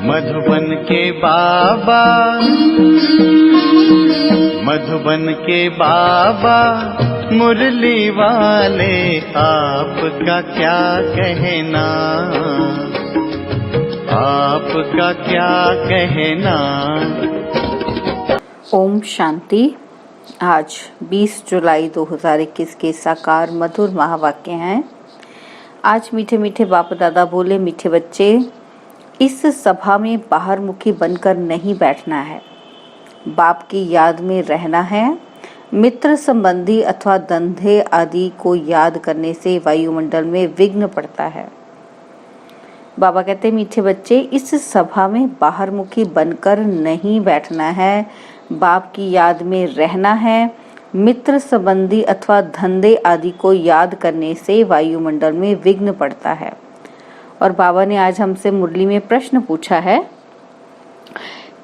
मधुबन के बाबा, मधुबन के बाबा मुरली वाले, आपका क्या कहना, आपका क्या कहना। ओम शांति। आज 20 जुलाई 2021 के साकार मधुर महावाक्य हैं। आज मीठे मीठे बाप दादा बोले, मीठे बच्चे, इस सभा में बाहर मुखी बनकर नहीं बैठना है, बाप की याद में रहना है। मित्र संबंधी अथवा धंधे आदि को याद करने से वायुमंडल में विघ्न पड़ता है। बाबा कहते, मीठे बच्चे, इस सभा में बाहर मुखी बनकर नहीं बैठना है, बाप की याद में रहना है। मित्र संबंधी अथवा धंधे आदि को याद करने से वायुमंडल में विघ्न पड़ता है। और बाबा ने आज हमसे मुरली में प्रश्न पूछा है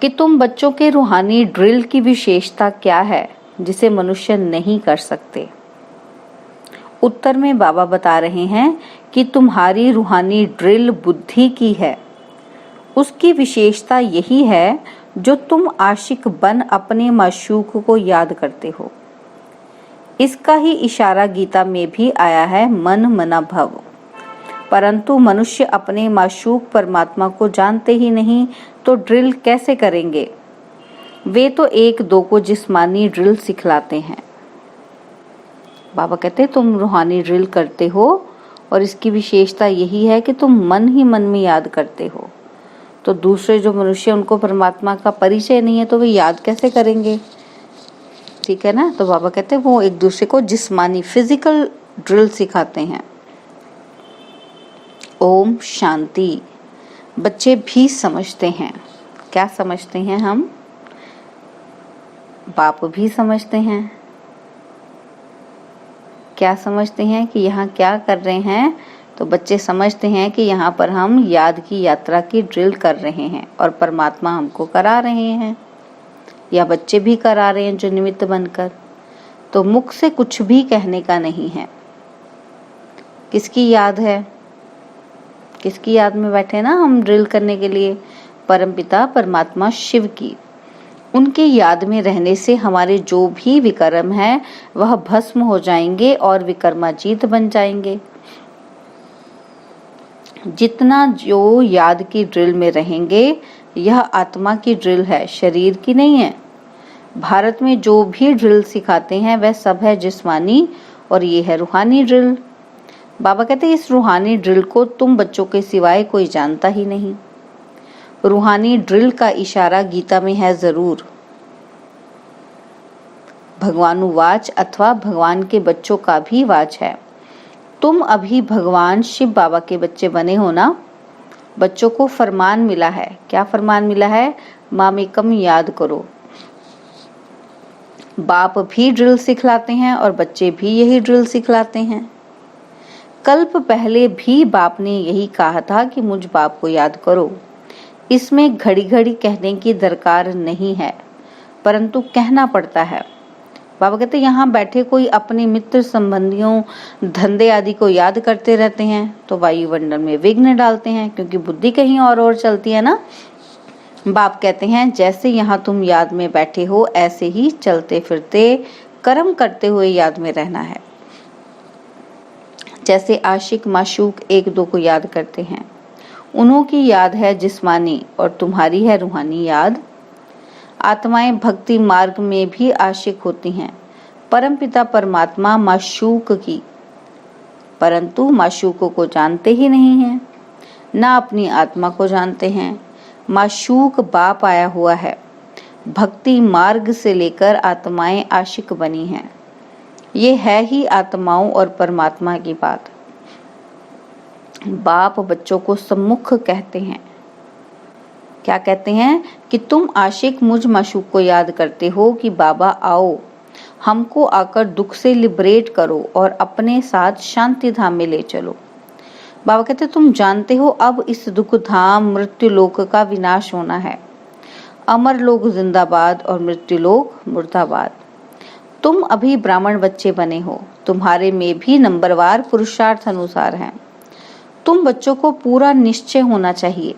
कि तुम बच्चों के रूहानी ड्रिल की विशेषता क्या है जिसे मनुष्य नहीं कर सकते। उत्तर में बाबा बता रहे हैं कि तुम्हारी रूहानी ड्रिल बुद्धि की है। उसकी विशेषता यही है जो तुम आशिक बन अपने माशूक को याद करते हो। इसका ही इशारा गीता में भी आया है, मन मना भव। परंतु मनुष्य अपने माशूक परमात्मा को जानते ही नहीं, तो ड्रिल कैसे करेंगे। वे तो एक दो को जिस्मानी ड्रिल सिखलाते हैं। बाबा कहते, तुम रूहानी ड्रिल करते हो और इसकी विशेषता यही है कि तुम मन ही मन में याद करते हो। तो दूसरे जो मनुष्य, उनको परमात्मा का परिचय नहीं है, तो वे याद कैसे करेंगे। ठीक है ना। तो बाबा कहते हैं वो एक दूसरे को जिस्मानी फिजिकल ड्रिल सिखाते हैं। ओम शांति। बच्चे भी समझते हैं। क्या समझते हैं हम? बाप भी समझते हैं। क्या समझते हैं कि यहाँ क्या कर रहे हैं। तो बच्चे समझते हैं कि यहाँ पर हम याद की यात्रा की ड्रिल कर रहे हैं और परमात्मा हमको करा रहे हैं, या बच्चे भी करा रहे हैं जो निमित्त बनकर। तो मुख से कुछ भी कहने का नहीं है। किसकी याद है? किसकी याद में बैठे ना हम ड्रिल करने के लिए? परमपिता परमात्मा शिव की। उनकी याद में रहने से हमारे जो भी विकर्म है वह भस्म हो जाएंगे और विकर्माजीत बन जाएंगे। जितना जो याद की ड्रिल में रहेंगे, यह आत्मा की ड्रिल है, शरीर की नहीं है। भारत में जो भी ड्रिल सिखाते हैं वह सब है जिस्मानी, और ये है रूहानी ड्रिल। बाबा कहते हैं इस रूहानी ड्रिल को तुम बच्चों के सिवाय कोई जानता ही नहीं। रूहानी ड्रिल का इशारा गीता में है जरूर। भगवानुवाच अथवा भगवान के बच्चों का भी वाच है। तुम अभी भगवान शिव बाबा के बच्चे बने हो ना। बच्चों को फरमान मिला है। क्या फरमान मिला है? मामेकम याद करो। बाप भी ड्रिल सिखलाते हैं और बच्चे भी यही ड्रिल सिखलाते हैं। कल्प पहले भी बाप ने यही कहा था कि मुझ बाप को याद करो। इसमें घड़ी घड़ी कहने की दरकार नहीं है, परंतु कहना पड़ता है। बाबा कहते यहाँ बैठे कोई अपने मित्र संबंधियों धंधे आदि को याद करते रहते हैं तो वायुमंडल में विघ्न डालते हैं, क्योंकि बुद्धि कहीं और चलती है ना। बाप कहते हैं जैसे यहाँ तुम याद में बैठे हो, ऐसे ही चलते फिरते कर्म करते हुए याद में रहना है। जैसे आशिक माशूक एक दो को याद करते हैं, उन्हों की याद है जिस्मानी और तुम्हारी है रूहानी याद। आत्माएं भक्ति मार्ग में भी आशिक होती हैं परमपिता परमात्मा माशूक की, परंतु माशूकों को जानते ही नहीं हैं, ना अपनी आत्मा को जानते हैं। माशूक बाप आया हुआ है। भक्ति मार्ग से लेकर आत्माएं आशिक बनी हैं। ये है ही आत्माओं और परमात्मा की बात। बाप बच्चों को सम्मुख कहते हैं। क्या कहते हैं? कि तुम आशिक मुझ माशूक को याद करते हो कि बाबा आओ, हमको आकर दुख से लिबरेट करो और अपने साथ शांति धाम में ले चलो। बाबा कहते तुम जानते हो अब इस दुख धाम मृत्यु लोक का विनाश होना है। अमर लोक जिंदाबाद और मृत्यु लोक मुर्दाबाद। तुम अभी ब्राह्मण बच्चे बने हो, तुम्हारे में भी नंबरवार पुरुषार्थ अनुसार हैं। तुम बच्चों को पूरा निश्चय होना चाहिए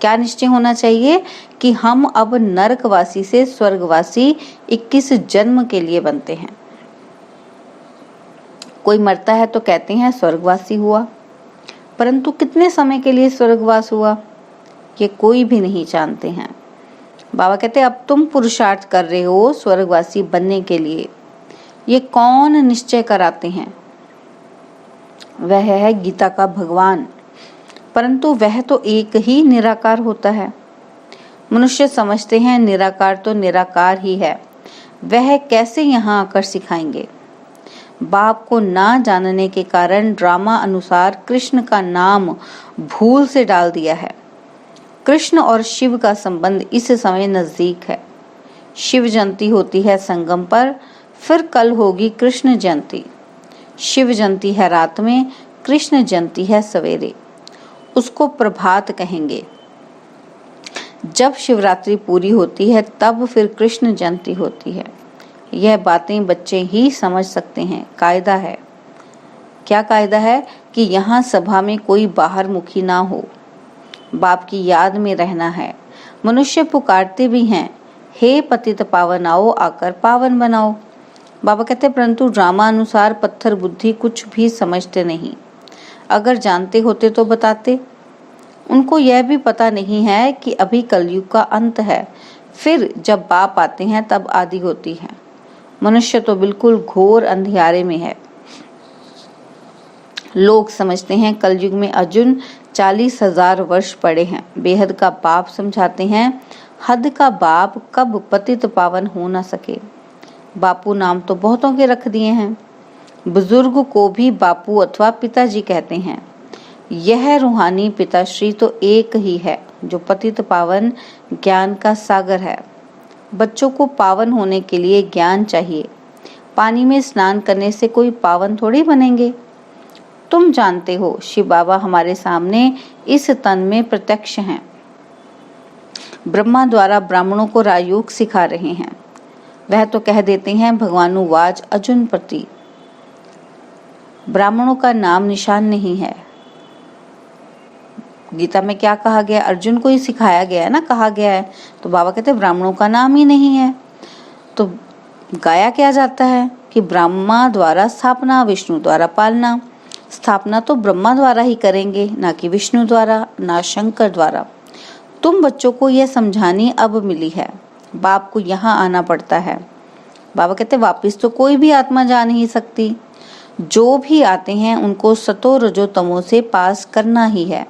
क्या निश्चय होना चाहिए कि हम अब नरकवासी से स्वर्गवासी 21 जन्म के लिए बनते हैं। कोई मरता है तो कहते हैं स्वर्गवासी हुआ, परंतु कितने समय के लिए स्वर्गवास हुआ ये कोई भी नहीं जानते हैं। बाबा कहते अब तुम पुरुषार्थ कर रहे हो स्वर्गवासी बनने के लिए, ये कौन निश्चय कराते हैं? वह है गीता का भगवान, परंतु वह तो एक ही निराकार होता है। मनुष्य समझते हैं निराकार तो निराकार ही है, वह कैसे यहाँ आकर सिखाएंगे? बाप को ना जानने के कारण ड्रामा अनुसार कृष्ण का नाम भूल से डाल दिया है। कृष्ण और शिव का संबंध इस समय नजदीक है। शिव जयंती होती है संगम पर, फिर कल होगी कृष्ण जयंती। शिव जयंती है रात में, कृष्ण जयंती है सवेरे, उसको प्रभात कहेंगे। जब शिवरात्रि पूरी होती है तब फिर कृष्ण जयंती होती है। यह बातें बच्चे ही समझ सकते हैं। कायदा है। क्या कायदा है? कि यहाँ सभा में कोई बाहर मुखी ना हो, बाप की याद में रहना है। मनुष्य पुकारते भी हैं, हे पतित पावन आओ, आकर पावन बनाओ। बाबा कहते परंतु ड्रामा अनुसार पत्थर बुद्धि कुछ भी समझते नहीं। अगर जानते होते तो बताते। उनको यह भी पता नहीं है कि अभी कलयुग का अंत है, फिर जब बाप आते हैं तब आदि होती है। मनुष्य तो बिल्कुल घोर अंधियारे में है। लोग समझते हैं कलयुग में अर्जुन 40,000 वर्ष पड़े हैं। बेहद का बाप समझाते हैं हद का बाप कब पतित पावन हो ना सके। बापू नाम तो बहुतों के रख दिए हैं। बुजुर्ग को भी बापू अथवा पिताजी कहते हैं। यह रूहानी पिताश्री तो एक ही है जो पतित पावन ज्ञान का सागर है। बच्चों को पावन होने के लिए ज्ञान चाहिए। पानी में स्नान करने से कोई पावन थोड़ी बनेंगे। तुम जानते हो शिव बाबा हमारे सामने इस तन में प्रत्यक्ष हैं। ब्रह्मा द्वारा ब्राह्मणों को राजयोग सिखा रहे हैं। वह तो कह देते हैं भगवानुवाच अर्जुन प्रति। ब्राह्मणों का नाम निशान नहीं है। गीता में क्या कहा गया? अर्जुन को ही सिखाया गया है ना, कहा गया है। तो बाबा कहते हैं ब्राह्मणों का नाम ही नहीं है। तो गाया क्या जाता है कि ब्रह्मा द्वारा स्थापना, विष्णु द्वारा पालना। स्थापना तो ब्रह्मा द्वारा ही करेंगे, ना कि विष्णु द्वारा, ना शंकर द्वारा। तुम बच्चों को यह समझानी अब मिली है, बाप को यहाँ आना पड़ता है। बाबा कहते वापिस तो कोई भी आत्मा जा नहीं सकती। जो भी आते हैं उनको सतो रजो तमो से पास करना ही है।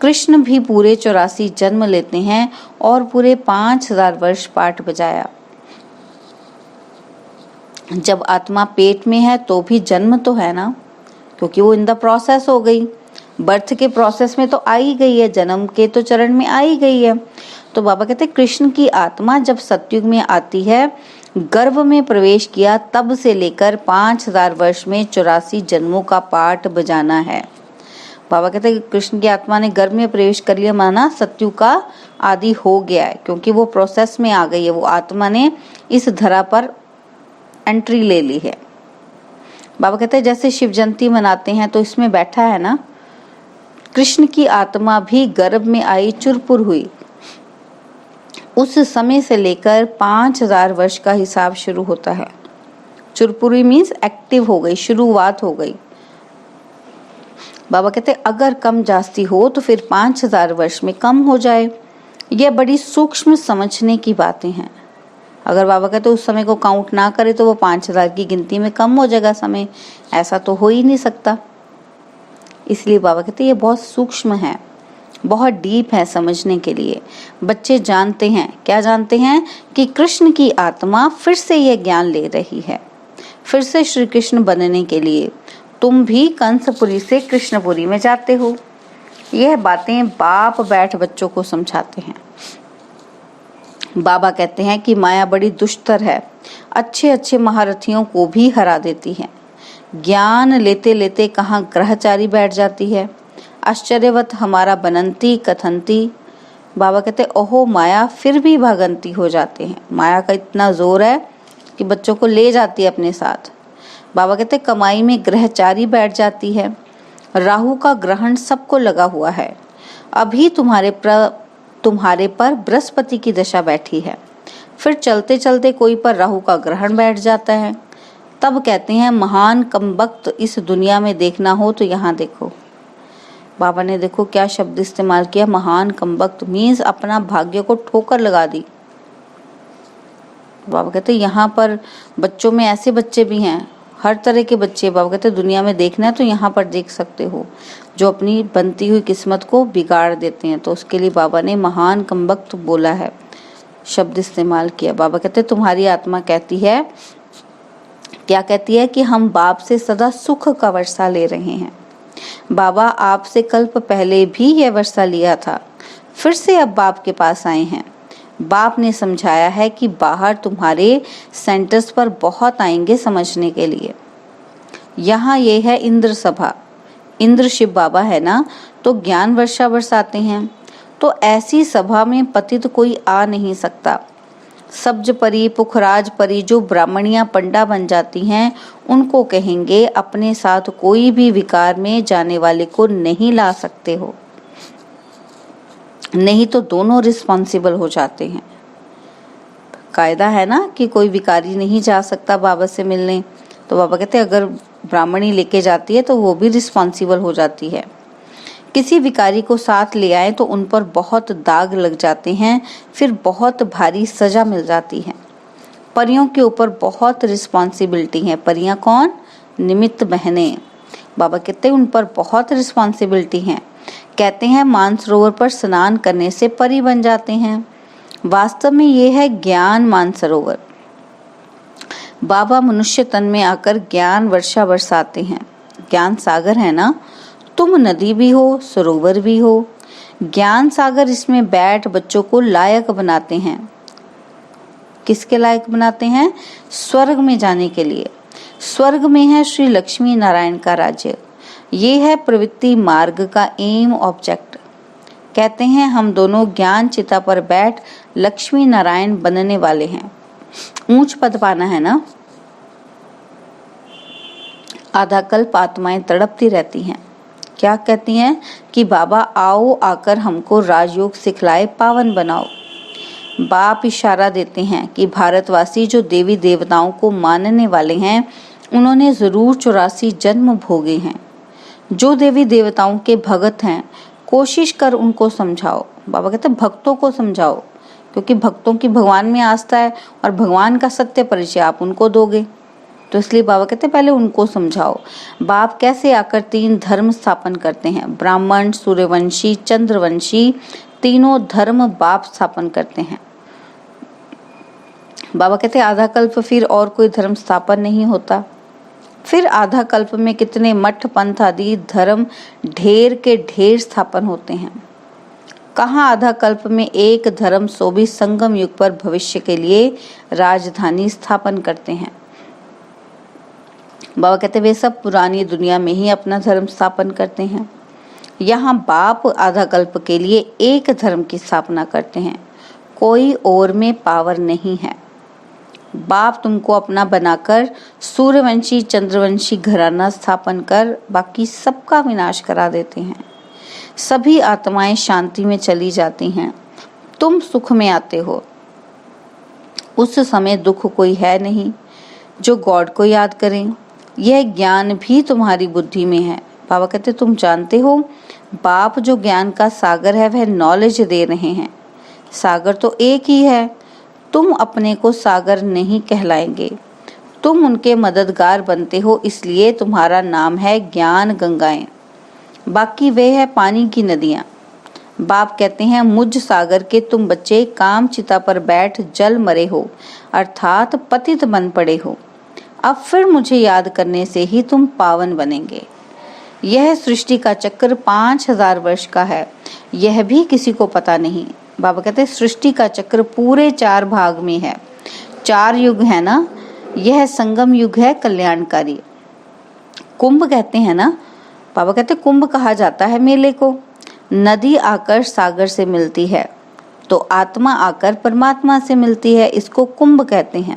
कृष्ण भी पूरे 84 जन्म लेते हैं और पूरे 5000 वर्ष पाठ बजाया। जब आत्मा पेट में है तो भी जन्म तो है ना, क्योंकि वो इन द प्रोसेस हो गई। बर्थ के प्रोसेस में तो आ ही गई है, जन्म के तो चरण में आ ही गई है। तो बाबा कहते कृष्ण की आत्मा जब सतयुग में आती है, गर्भ में प्रवेश किया तब से लेकर 5000 वर्ष में 84 जन्मों का पाठ बजाना है। बाबा कहते कृष्ण की आत्मा ने गर्भ में प्रवेश कर लिया, माना सतयुग का आदि हो गया है, क्योंकि वो प्रोसेस में आ गई है। वो आत्मा ने इस धरा पर एंट्री ले ली है। बाबा कहते हैं जैसे शिव जयंती मनाते हैं तो इसमें बैठा है ना, कृष्ण की आत्मा भी गर्भ में आई, चुरपुर हुई। उस समय से लेकर 5000 वर्ष का हिसाब शुरू होता है। चुरपुरी मीन्स एक्टिव हो गई, शुरुआत हो गई। बाबा कहते अगर कम जास्ती हो तो फिर 5000 वर्ष में कम हो जाए। यह बड़ी सूक्ष्म समझने की बातें हैं। अगर बाबा कहते उस समय को काउंट ना करे तो वो 5000 की गिनती में कम हो जाएगा समय, ऐसा तो हो ही नहीं सकता। इसलिए बाबा कहते ये बहुत सूक्ष्म है, बहुत डीप है समझने के लिए। बच्चे जानते हैं, क्या जानते हैं कि कृष्ण की आत्मा फिर से यह ज्ञान ले रही है, फिर से श्री कृष्ण बनने के लिए। तुम भी कंसपुरी से कृष्णपुरी में जाते हो। यह बातें बाप बैठ बच्चों को समझाते हैं। बाबा कहते हैं कि माया बड़ी दुष्टर है, अच्छे अच्छे महारथियों को भी हरा देती है। ज्ञान लेते लेते कहाँ ग्रहचारी बैठ जाती है। आश्चर्यवत हमारा बनंती कथंती। बाबा कहते ओहो माया फिर भी भागंती हो जाते हैं। माया का इतना जोर है कि बच्चों को ले जाती है अपने साथ। बाबा कहते कमाई में ग्रहचारी बैठ जाती है। राहु का ग्रहण सबको लगा हुआ है। अभी तुम्हारे पर बृहस्पति की दशा बैठी है, फिर चलते चलते कोई पर राहु का ग्रहण बैठ जाता है। तब कहते हैं महान कमबख्त इस दुनिया में देखना हो तो यहाँ देखो। बाबा ने देखो क्या शब्द इस्तेमाल किया, महान कमबख्त मीन्स अपना भाग्य को ठोकर लगा दी। बाबा कहते यहाँ पर बच्चों में ऐसे बच्चे भी हैं, हर तरह के बच्चे। बाबा कहते दुनिया में देखना है तो यहाँ पर देख सकते हो, जो अपनी बनती हुई किस्मत को बिगाड़ देते हैं। तो उसके लिए बाबा ने महान कमबख्त बोला है, शब्द इस्तेमाल किया। बाबा कहते तुम्हारी आत्मा कहती है, क्या कहती है कि हम बाप से सदा सुख का वर्षा ले रहे हैं। बाबा आपसे कल्प पहले भी यह वर्षा लिया था, फिर से अब बाप के पास आए हैं। बाप ने समझाया है कि बाहर तुम्हारे सेंटर्स पर बहुत आएंगे समझने के लिए। यहाँ ये है इंद्र सभा, इंद्र शिव बाबा है ना, तो ज्ञान वर्षा बरसाते हैं। तो ऐसी सभा में पतित कोई आ नहीं सकता। सब्ज परी पुखराज परी जो ब्राह्मणियां पंडा बन जाती हैं, उनको कहेंगे अपने साथ कोई भी विकार में जाने वाले को नहीं ला सकते हो, नहीं तो दोनों रिस्पॉन्सिबल हो जाते हैं। कायदा है ना कि कोई विकारी नहीं जा सकता बाबा से मिलने। तो बाबा कहते अगर ब्राह्मणी लेके जाती है तो वो भी रिस्पॉन्सिबल हो जाती है। किसी विकारी को साथ ले आए तो उन पर बहुत दाग लग जाते हैं, फिर बहुत भारी सजा मिल जाती है। परियों के ऊपर बहुत रिस्पॉन्सिबिलिटी है। परियां कौन? निमित्त बहनें। बाबा कहते हैं उन पर बहुत रिस्पॉन्सिबिलिटी है। कहते हैं मानसरोवर पर स्नान करने से परी बन जाते हैं। वास्तव में ये है ज्ञान मानसरोवर। बाबा मनुष्य तन में आकर ज्ञान वर्षा बरसाते हैं। ज्ञान सागर है ना, तुम नदी भी हो सरोवर भी हो। ज्ञान सागर इसमें बैठ बच्चों को लायक बनाते हैं। किसके लायक बनाते हैं? स्वर्ग में जाने के लिए। स्वर्ग में है श्री लक्ष्मी नारायण का राज्य। ये है प्रवृत्ति मार्ग का एम ऑब्जेक्ट। कहते हैं हम दोनों ज्ञान चिता पर बैठ लक्ष्मी नारायण बनने वाले हैं। ऊंच पद पाना है ना। आधा कल्प आत्माएं तड़पती रहती हैं। क्या कहती हैं कि बाबा आओ आकर हमको राजयोग सिखलाए, पावन बनाओ। बाप इशारा देते हैं कि भारतवासी जो देवी देवताओं को मानने वाले हैं, उन्होंने जरूर 84 जन्म भोगे हैं। जो देवी देवताओं के भगत हैं, कोशिश कर उनको समझाओ। बाबा कहते हैं भक्तों को समझाओ, क्योंकि भक्तों की भगवान में आस्था है और भगवान का सत्य परिचय आप उनको दोगे। तो इसलिए बाबा कहते हैं पहले उनको समझाओ। बाप कैसे आकर 3 धर्म स्थापन करते हैं, ब्राह्मण, सूर्यवंशी, चंद्रवंशी, तीनों धर्म बाप स्थापन करते हैं। बाबा कहते हैं आधा कल्प फिर और कोई धर्म स्थापन नहीं होता। फिर आधा कल्प में कितने मठ पंथ आदि धर्म ढेर के ढेर स्थापन होते हैं। कहाँ आधा कल्प में एक धर्म, सो भी संगम युग पर भविष्य के लिए राजधानी स्थापन करते हैं। बाबा कहते वे सब पुरानी दुनिया में ही अपना धर्म स्थापन करते हैं। यहाँ बाप आधा कल्प के लिए एक धर्म की स्थापना करते हैं, कोई और में पावर नहीं है। बाप तुमको अपना बनाकर सूर्यवंशी चंद्रवंशी घराना स्थापन कर बाकी सबका विनाश करा देते हैं। सभी आत्माएं शांति में चली जाती हैं, तुम सुख में आते हो। उस समय दुख कोई है नहीं जो गॉड को याद करें। यह ज्ञान भी तुम्हारी बुद्धि में है। बाबा कहते तुम जानते हो बाप जो ज्ञान का सागर है वह नॉलेज दे रहे हैं। सागर तो एक ही है, तुम अपने को सागर नहीं कहलाएंगे, तुम उनके मददगार बनते हो, इसलिए तुम्हारा नाम है ज्ञान गंगाएं। बाकी वे है पानी की नदियां। बाप कहते हैं मुझ सागर के तुम बच्चे काम चिता पर बैठ जल मरे हो, अर्थात पतित बन पड़े हो। अब फिर मुझे याद करने से ही तुम पावन बनेंगे। यह सृष्टि का चक्र 5000 वर्ष का है, यह भी किसी को पता नहीं। बाबा कहते हैं सृष्टि का चक्र पूरे 4 भाग में है। 4 युग है ना, यह संगम युग है कल्याणकारी। कुंभ कहते हैं ना, बाबा कहते कुंभ कहा जाता है मेले को। नदी आकर सागर से मिलती है तो आत्मा आकर परमात्मा से मिलती है, इसको कुंभ कहते हैं।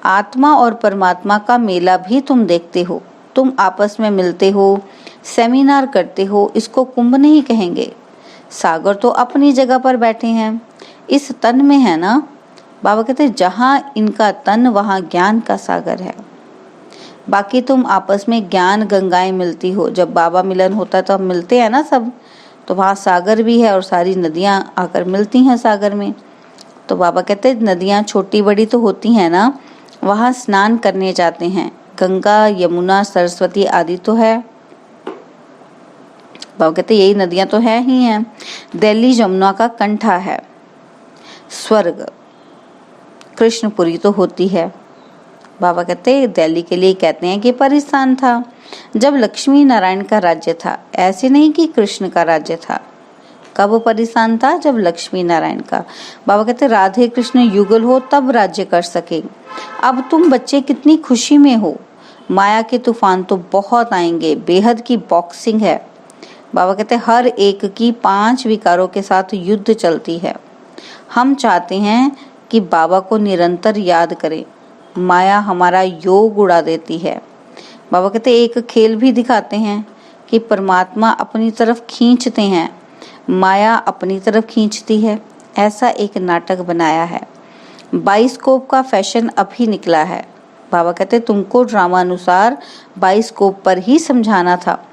आत्मा और परमात्मा का मेला भी तुम देखते हो, तुम आपस में मिलते हो, सेमिनार करते हो, इसको कुंभ नहीं कहेंगे। सागर तो अपनी जगह पर बैठे हैं, इस तन में है ना। बाबा कहते हैं जहाँ इनका तन वहाँ ज्ञान का सागर है। बाकी तुम आपस में ज्ञान गंगाएं मिलती हो, जब बाबा मिलन होता है तो हम मिलते हैं ना सब, तो वहाँ सागर भी है और सारी नदियाँ आकर मिलती हैं सागर में। तो बाबा कहते हैं नदियाँ छोटी बड़ी तो होती हैं ना, वहाँ स्नान करने जाते हैं। गंगा यमुना सरस्वती आदि तो है। बाबा कहते यही नदियाँ तो है ही हैं। दिल्ली जमुना का कंठा है। स्वर्ग कृष्णपुरी तो होती है। बाबा कहते दिल्ली के लिए कहते हैं कि परिस्थान था जब लक्ष्मी नारायण का राज्य था, ऐसे नहीं कि कृष्ण का राज्य था। कब परिस्थान था? जब लक्ष्मी नारायण का। बाबा कहते राधे कृष्ण युगल हो तब राज्य कर सके। अब तुम बच्चे कितनी खुशी में हो। माया के तूफान तो बहुत आएंगे, बेहद की बॉक्सिंग है। बाबा कहते हर एक की 5 विकारों के साथ युद्ध चलती है। हम चाहते हैं कि बाबा को निरंतर याद करें। माया हमारा योग उड़ा देती है। बाबा कहते एक खेल भी दिखाते हैं कि परमात्मा अपनी तरफ खींचते हैं, माया अपनी तरफ खींचती है। ऐसा एक नाटक बनाया है। बाइस्कोप का फैशन अभी निकला है। बाबा कहते तुमको ड्रामा अनुसार बाइस्कोप पर ही समझाना था।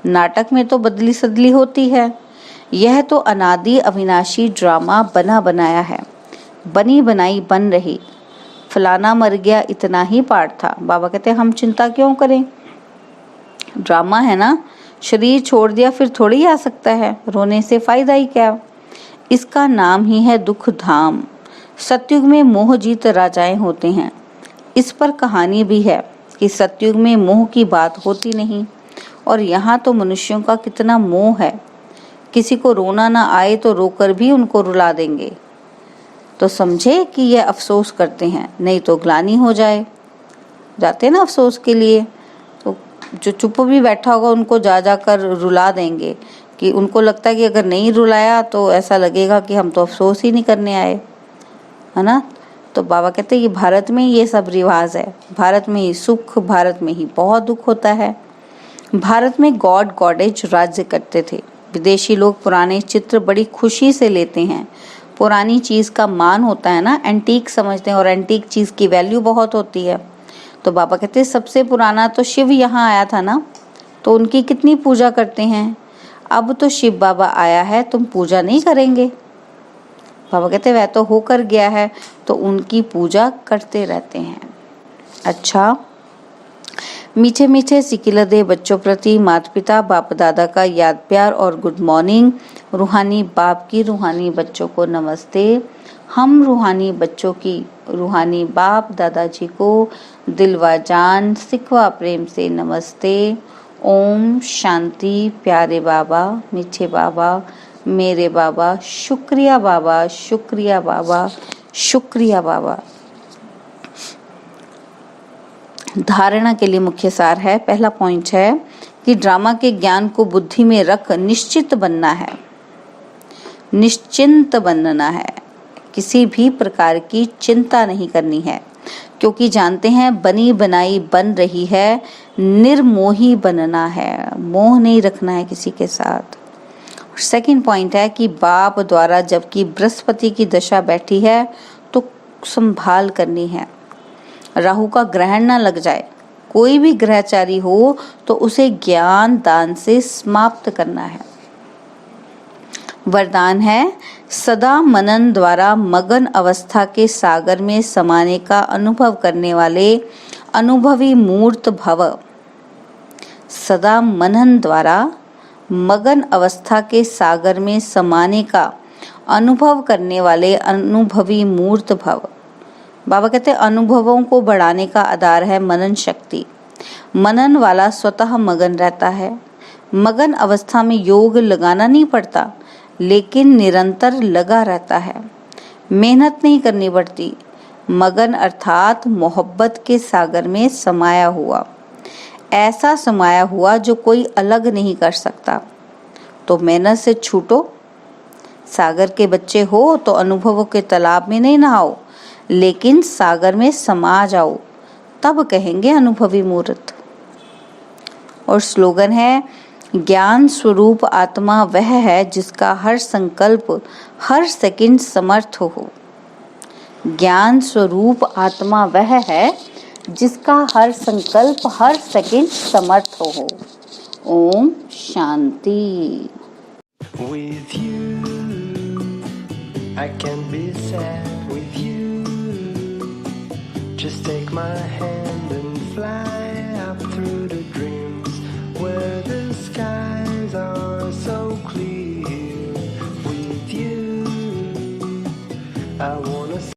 नाटक में तो बदली सदली होती है। यह तो अनादि अविनाशी ड्रामा बना बनाया है, बनी बनाई बन रही। फलाना मर गया, इतना ही पार्ट था। बाबा कहते हम चिंता क्यों करें, ड्रामा है ना। शरीर छोड़ दिया फिर थोड़ी आ सकता है, रोने से फायदा ही क्या। इसका नाम ही है दुख धाम। सतयुग में मोह जीत राजाएं होते हैं। इस पर कहानी भी है कि सतयुग में मोह की बात होती नहीं, और यहाँ तो मनुष्यों का कितना मोह है। किसी को रोना ना आए तो रोकर भी उनको रुला देंगे, तो समझे कि यह अफसोस करते हैं, नहीं तो ग्लानि हो जाते ना अफसोस के लिए। तो जो चुप भी बैठा होगा उनको जा जाकर रुला देंगे, कि उनको लगता है कि अगर नहीं रुलाया तो ऐसा लगेगा कि हम तो अफसोस ही नहीं करने आए, है ना। तो बाबा कहते हैं ये भारत में ये सब रिवाज है। भारत में ही सुख, भारत में ही बहुत दुख होता है। भारत में गॉड गॉडेज राज्य करते थे। विदेशी लोग पुराने चित्र बड़ी खुशी से लेते हैं। पुरानी चीज़ का मान होता है ना, एंटीक समझते हैं, और एंटीक चीज़ की वैल्यू बहुत होती है। तो बाबा कहते हैं सबसे पुराना तो शिव यहाँ आया था ना, तो उनकी कितनी पूजा करते हैं। अब तो शिव बाबा आया है, तुम पूजा नहीं करेंगे। बाबा कहते वह तो होकर गया है, तो उनकी पूजा करते रहते हैं। अच्छा, मीठे मीठे सिकिलदे बच्चों प्रति माता पिता बाप दादा का याद प्यार और गुड मॉर्निंग। रूहानी बाप की रूहानी बच्चों को नमस्ते। हम रूहानी बच्चों की रूहानी बाप दादाजी को दिल व जान सिखवा प्रेम से नमस्ते। ओम शांति। प्यारे बाबा, मीठे बाबा, मेरे बाबा, शुक्रिया बाबा, शुक्रिया बाबा, शुक्रिया बाबा। धारणा के लिए मुख्य सार है। पहला पॉइंट है कि ड्रामा के ज्ञान को बुद्धि में रख निश्चित बनना है, निश्चिंत बनना है। किसी भी प्रकार की चिंता नहीं करनी है, क्योंकि जानते हैं बनी बनाई बन रही है। निर्मोही बनना है, मोह नहीं रखना है किसी के साथ। सेकंड पॉइंट है कि बाप द्वारा जबकि बृहस्पति की दशा बैठी है तो संभाल करनी है, राहु का ग्रहण न लग जाए। कोई भी ग्रहचारी हो तो उसे ज्ञान दान से समाप्त करना है। वरदान है सदा मनन द्वारा मगन अवस्था के सागर में समाने का अनुभव करने वाले अनुभवी मूर्त भव। सदा मनन द्वारा मगन अवस्था के सागर में समाने का अनुभव करने वाले अनुभवी मूर्त भव। बाबा कहते हैं अनुभवों को बढ़ाने का आधार है मनन शक्ति। मनन वाला स्वतः मगन रहता है। मगन अवस्था में योग लगाना नहीं पड़ता, लेकिन निरंतर लगा रहता है, मेहनत नहीं करनी पड़ती। मगन अर्थात मोहब्बत के सागर में समाया हुआ, ऐसा समाया हुआ जो कोई अलग नहीं कर सकता। तो मेहनत से छूटो। सागर के बच्चे हो तो अनुभवों के तालाब में नहीं नहाओ, लेकिन सागर में समा जाओ, तब कहेंगे अनुभवी मूर्त। और स्लोगन है ज्ञान स्वरूप आत्मा वह है जिसका हर संकल्प हर सेकंड समर्थ हो। ज्ञान स्वरूप आत्मा वह है जिसका हर संकल्प हर सेकंड समर्थ हो। Om Shanti. With you, I can be sad with you. Just take my hand and fly up through the dream